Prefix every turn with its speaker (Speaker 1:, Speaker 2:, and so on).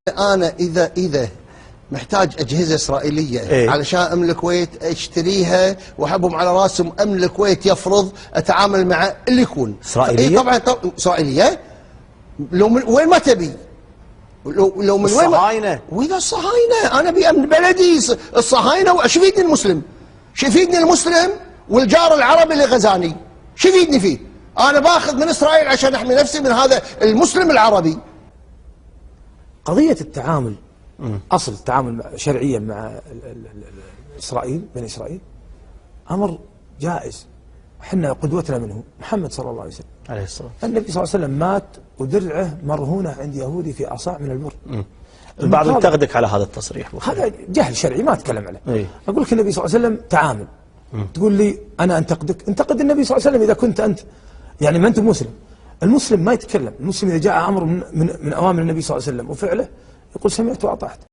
Speaker 1: انا اذا محتاج اجهزه اسرائيليه علشان املك كويت اشتريها واحبهم على راسهم، املك كويت يفرض اتعامل مع اللي يكون
Speaker 2: اسرائيليه.
Speaker 1: طبعا اسرائيليه. لو من وين ما تبي، لو من
Speaker 2: الصهاينه.
Speaker 1: واذا الصهاينه انا بامن بلدي الصهاينه، وايش يفيدني المسلم؟ شو يفيدني المسلم والجار العربي اللي غزاني؟ شو يفيدني فيه؟ انا باخذ من اسرائيل عشان احمي نفسي من هذا المسلم العربي.
Speaker 3: قضية التعامل أصل التعامل شرعيا مع إسرائيل، بني إسرائيل، أمر جائز. احنا قدوتنا منه محمد صلى الله عليه وسلم
Speaker 2: عليه الصلاة والسلام.
Speaker 3: النبي صلى الله عليه وسلم مات ودرعه مرهونة عند يهودي في أصاع من البر.
Speaker 2: البعض ينتقدك على هذا التصريح.
Speaker 3: هذا جهل شرعي ما أتكلم عليه. أقول لك النبي صلى الله عليه وسلم تعامل. تقول لي أنا أنتقدك، انتقد النبي صلى الله عليه وسلم إذا كنت أنت يعني ما أنت مسلم. المسلم ما يتكلم، المسلم إذا جاء أمر من أوامر النبي صلى الله عليه وسلم وفعله يقول سمعت وأطعت.